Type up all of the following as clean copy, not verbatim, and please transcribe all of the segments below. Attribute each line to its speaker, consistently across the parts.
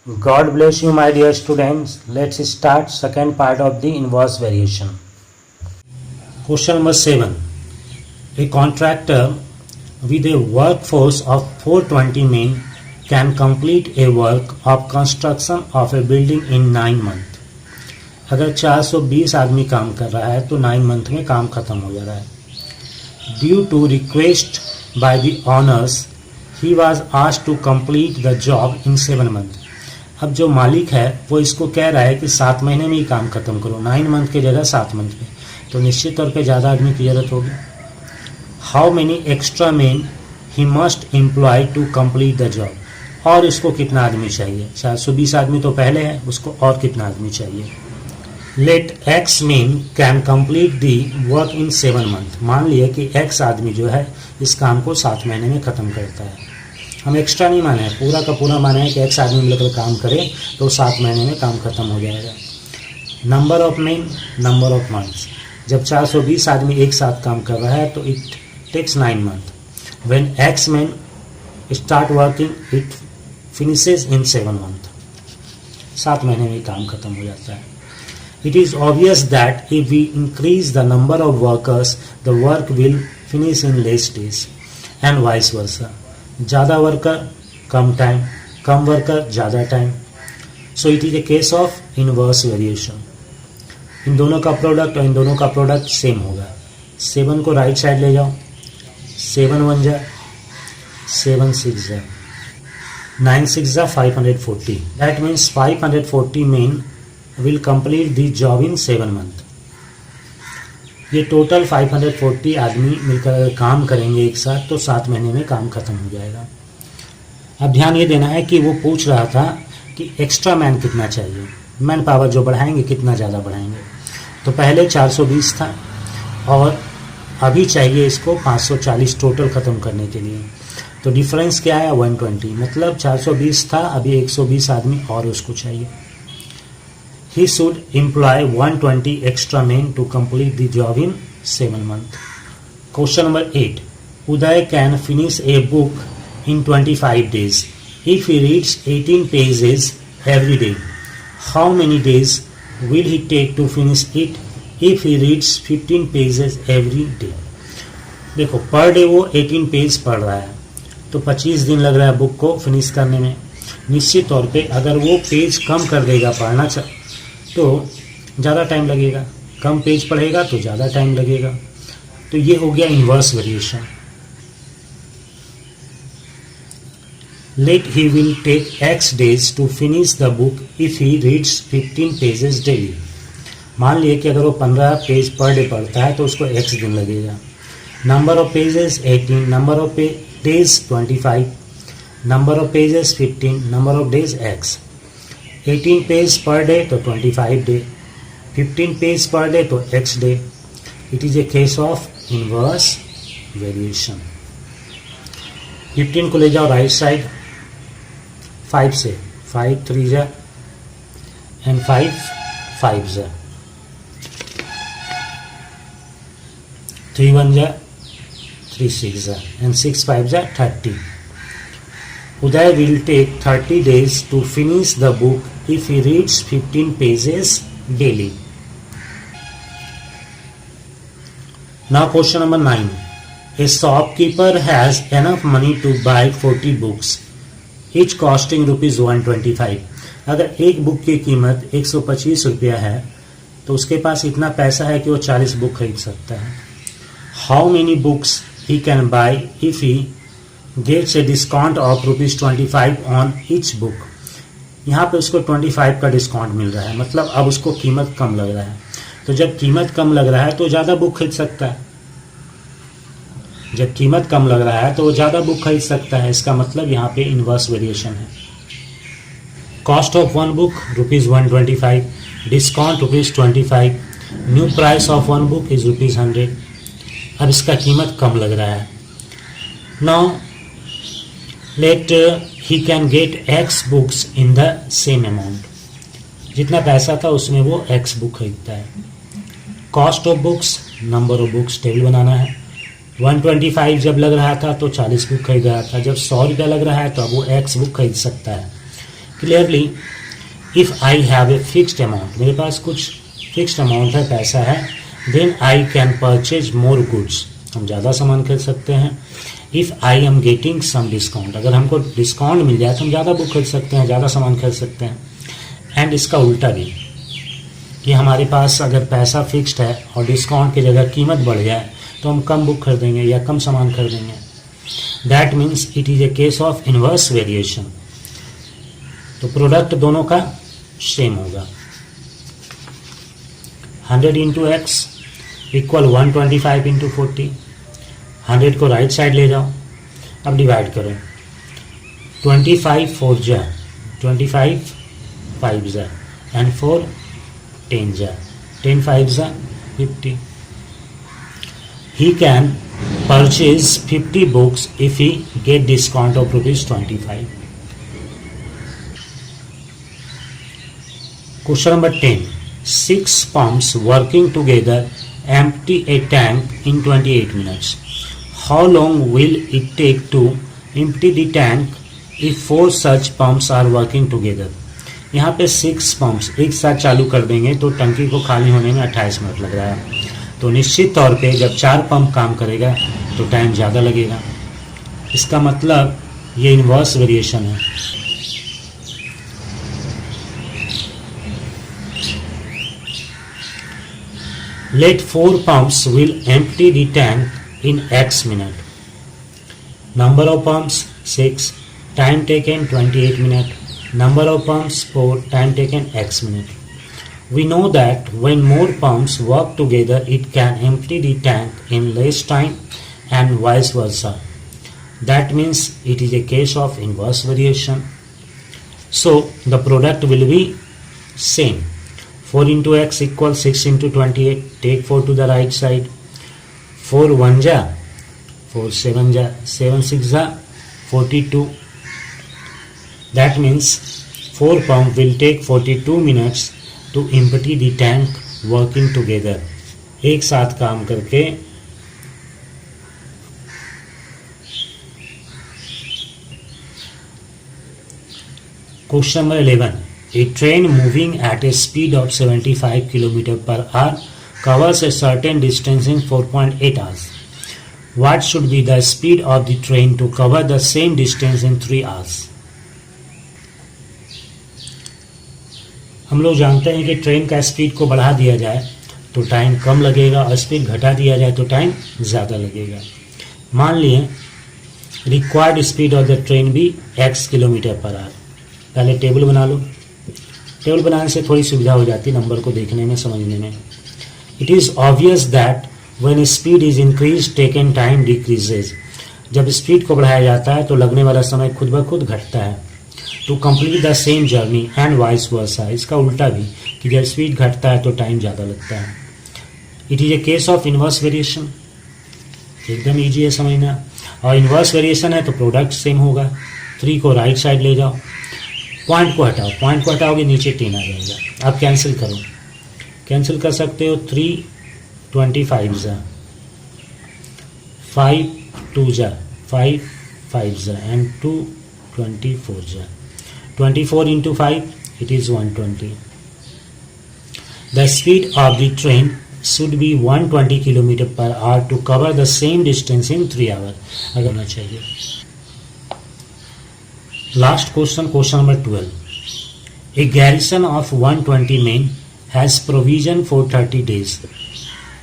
Speaker 1: God bless you, my dear students. Let's start second part of the inverse variation. Question number 7. A contractor with a workforce of 420 men can complete a work of construction of a building in 9 months. अगर 420 आदमी काम कर रहा है तो 9 month में काम खत्म हो जा रहा है. Due to request by the owners, he was asked to complete the job in 7 months. अब जो मालिक है वो इसको कह रहा है कि 7 महीने में ही काम खत्म करो, 9 मंथ की जगह 7 मंथ में, तो निश्चित तौर पे ज़्यादा आदमी की जरूरत होगी. How many extra man he must employ to complete the job. और इसको कितना आदमी चाहिए? 420 आदमी तो पहले है, उसको और कितना आदमी चाहिए? Let x man can complete the work in 7 month. मान लिया कि एक्स आदमी जो है इस काम को 7 महीने में ख़त्म करता है. हम एक्स्ट्रा नहीं माने हैं, पूरा का पूरा माने हैं कि एक्स आदमी मिलकर काम करे तो 7 महीने में काम खत्म हो जाएगा. Number of man, number of months. जब 420 आदमी एक साथ काम कर रहा है तो it takes 9 month. When x man start working it finishes in 7 month. 7 महीने में काम खत्म हो जाता है. It is obvious that if we increase the number of workers, the work will finish in less days and vice versa. ज़्यादा worker कम time, कम worker ज़्यादा time. So it is a case of inverse variation. इन दोनों का product और इन दोनों का product same होगा. 7 को right side ले जाओ, 7 1 जा, 7 6 जा, 9 6 जा 540. That means 540 men will complete the job in 7 month. ये टोटल 540 आदमी मिलकर अगर काम करेंगे एक साथ तो 7 महीने में काम खत्म हो जाएगा. अब ध्यान ये देना है कि वो पूछ रहा था कि एक्स्ट्रा मैन कितना चाहिए, मैन पावर जो बढ़ाएंगे कितना ज़्यादा बढ़ाएंगे. तो पहले 420 था और अभी चाहिए इसको 540 टोटल ख़त्म करने के लिए. तो डिफरेंस क्या है? 120. मतलब 420 था, अभी 120 आदमी और उसको चाहिए. He should employ 120 extra men to complete the job in 7 months. Question number 8. Uday can finish a book in 25 days if he reads 18 pages every day. How many days will he take to finish it if he reads 15 pages every day? देखो, per day वो 18 page पढ़ रहा है तो 25 दिन लग रहा है बुक को फिनिश करने में. निश्चित तौर पे अगर वो पेज कम कर देगा पढ़ना तो ज़्यादा टाइम लगेगा, कम पेज पढ़ेगा तो ज़्यादा टाइम लगेगा. तो ये हो गया inverse variation. Let he will take x days to finish the book if he reads 15 pages daily. मान लिए कि अगर वो 15 पेज पर डे पढ़ता है तो उसको x दिन लगेगा. Number of pages 18, number of days 25, number of pages 15, number of days x. 18 page per day तो 25 डे, 15 पेज पर डे तो x day. It is a case of inverse variation. 15 को ले जाओ राइट साइड, 5 से 5 3 जा and 5 5 जा, 3 1 जा, 3 6 जा एंड 6 5 जा 30. Uday will take 30 days to finish the book if he reads 15 pages daily. Now question number 9. A shopkeeper has enough money to buy 40 books, each costing rupees 125. अगर एक book की कीमत 125 रुपया है तो उसके पास इतना पैसा है कि वो 40 बुक खरीद सकता है. How many books he can buy if he gets a discount of ₹25 on each book. यहाँ पे उसको 25 का डिस्काउंट मिल रहा है, मतलब अब उसको कीमत कम लग रहा है. तो जब कीमत कम लग रहा है तो ज़्यादा बुक खरीद सकता है. जब कीमत कम लग रहा है तो वो ज़्यादा बुक खरीद सकता है. इसका मतलब यहाँ पे इन्वर्स वेरिएशन है. Cost of one book ₹125, discount ₹25, new price of one book is ₹100. अब इसका कीमत कम लग रहा है. Now let he can get x books in the same amount. जितना पैसा था उसमें वो x बुक खरीदता है. Cost of books, number of books table बनाना है. 125 जब लग रहा था तो 40 बुक खरीद रहा था. जब 100 रुपया लग रहा है तो अब वो x बुक खरीद सकता है. Clearly if I have a fixed amount, मेरे पास कुछ फिक्स्ड अमाउंट है, पैसा है, then I can purchase more goods, हम ज़्यादा सामान खरीद सकते हैं। If I am getting some discount, अगर हमको डिस्काउंट मिल जाए तो हम ज़्यादा बुक खरीद सकते हैं, ज़्यादा सामान खरीद सकते हैं। एंड इसका उल्टा भी, कि हमारे पास अगर पैसा फिक्स्ड है और डिस्काउंट की जगह कीमत बढ़ जाए तो हम कम बुक खरीदेंगे या कम सामान खरीदेंगे। That means it is a case of inverse variation. तो प्रोडक्ट दोनों का सेम होगा। 100 इंटू एक्स इक्वल 125 इंटू 40। 100 को राइट साइड ले जाओ, अब डिवाइड करो। 25 4 जा, 25 5 जा, एंड 4 10 जा, 10 5 जा 50। He can purchase 50 books if he get discount of ₹25. Question number 10. 6 pumps working together empty a tank in 28 minutes. How long will it take to empty the tank if 4 such pumps are working together? यहाँ पे 6 pumps एक साथ चालू कर देंगे तो टंकी को खाली होने में 28 मिनट लग रहा है। तो निश्चित तौर पे जब 4 पंप काम करेगा तो टाइम ज़्यादा लगेगा। इसका मतलब ये इन्वर्स वेरिएशन है। Let 4 pumps will empty the tank in X minute. Number of pumps 6, time taken 28 minutes. Number of pumps 4, time taken X minute. We know that when more pumps work together, it can empty the tank in less time and vice versa. That means it is a case of inverse variation. So the product will be same. 4 into x equals 6 into 28. Take 4 to the right side. 4 1 ja, 4 7 ja, 7 6 ja, 42. That means 4 pump will take 42 minutes to empty the tank working together. एक साथ काम करके Question number 11. A train moving at a speed of 75 km per hour covers a certain distance in 4.8 hours. What should be the speed of the train to cover the same distance in 3 hours? हम लोग जानते हैं कि train का speed को बढ़ा दिया जाए तो टाइम कम लगेगा और स्पीड घटा दिया जाए तो टाइम ज़्यादा लगेगा। मान लिए required speed of the train भी x किलोमीटर पर आवर। पहले टेबल बना लो। टेबल बनाने से थोड़ी सुविधा हो जाती है नंबर को देखने में, समझने में। It is obvious that when speed is increase taken time decreases. जब स्पीड को बढ़ाया जाता है तो लगने वाला समय खुद ब खुद घटता है। To complete the same journey and vice versa, इसका उल्टा भी, कि जब स्पीड घटता है तो टाइम ज़्यादा लगता है। It is a case of inverse variation. एकदम ईजी है समझना। और इन्वर्स वेरिएशन है तो प्रोडक्ट सेम होगा। 3 को राइट साइड ले जाओ, पॉइंट को हटाओ, पॉइंट को हटाओगे नीचे 10 आ जाएगा। अब कैंसिल करो, कैंसिल कर सकते हो। 3 25 जा, 5 2 जा, 5 5 जा, एंड 2 24 जा। 24 into 5, it is 120. The speed of the train should be 120 km per hour to cover the same distance in 3 hours. अगर होना चाहिए। Last question, question number 12. A garrison of 120 men has provision for 30 days.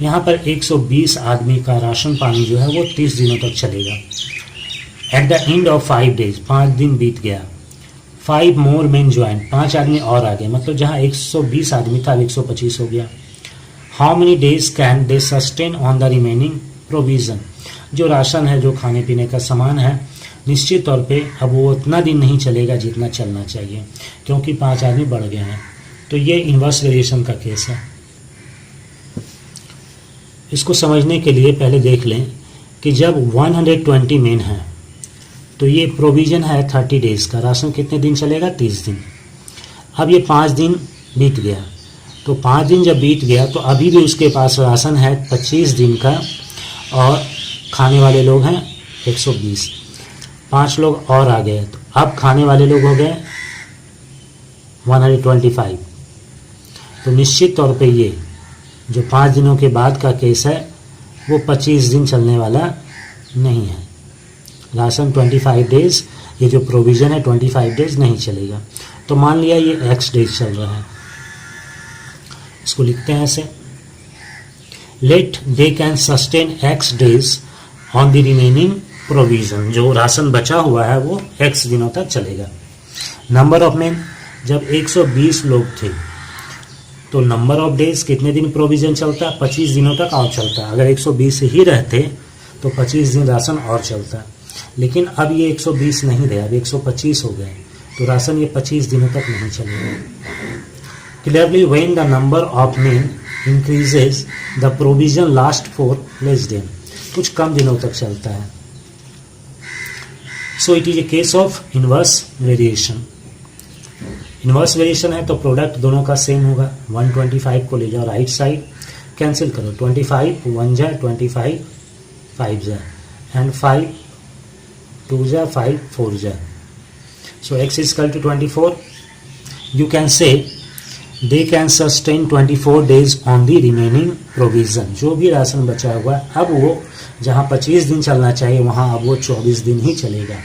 Speaker 1: यहाँ पर 120 आदमी का ration पानी जो है वो 30 दिनों तक चलेगा। At the end of 5 days, 5 दिन बीत गया। 5 more men joined, 5 आदमी और आ गए, मतलब जहाँ 120 आदमी था 125 हो गया। How many days can they sustain on the remaining provision? जो राशन है, जो खाने पीने का सामान है, निश्चित तौर पे अब वो उतना दिन नहीं चलेगा जितना चलना चाहिए, क्योंकि 5 आदमी बढ़ गए हैं। तो ये इन्वर्स वेरिएशन का केस है। इसको समझने के लिए पहले देख लें कि जब 120 मेन हैं तो ये प्रोविज़न है 30 डेज़ का। राशन कितने दिन चलेगा? 30 दिन। अब ये 5 दिन बीत गया, तो 5 दिन जब बीत गया तो अभी भी उसके पास राशन है 25 दिन का और खाने वाले लोग हैं 120। 5 लोग और आ गए, तो अब खाने वाले लोग हो गए 125। तो निश्चित तौर पे ये जो 5 दिनों के बाद का केस है वो 25 दिन चलने वाला नहीं है। राशन 25 डेज, ये जो प्रोविज़न है 25 डेज नहीं चलेगा। तो मान लिया ये x डेज चल रहा है, इसको लिखते हैं ऐसे, let they can sustain x days on the remaining provision. जो राशन बचा हुआ है वो x दिनों तक चलेगा। नंबर ऑफ मेन, जब 120 लोग थे तो नंबर ऑफ डेज कितने दिन प्रोविज़न चलता है? 25 दिनों तक और चलता है। अगर 120 ही रहते तो 25 दिन राशन और चलता। लेकिन अब ये 120 नहीं रहे, अब 125 हो गए, तो राशन ये 25 दिनों तक नहीं चलेगा। Clearly when the number of main increases the provision last for less than, कुछ कम दिनों तक चलता है। So it is a case of inverse variation. Inverse variation है तो प्रोडक्ट दोनों का सेम होगा। 125 को ले जाओ राइट साइड, कैंसिल करो, 25 1 जा 25 5 जा, एंड 5 2 जा 5 4 जा। So x is equal to 24. You can say they can sustain 24 days on the remaining provision. जो भी राशन बचा हुआ है अब वो जहाँ 25 दिन चलना चाहिए वहाँ अब वो 24 दिन ही चलेगा।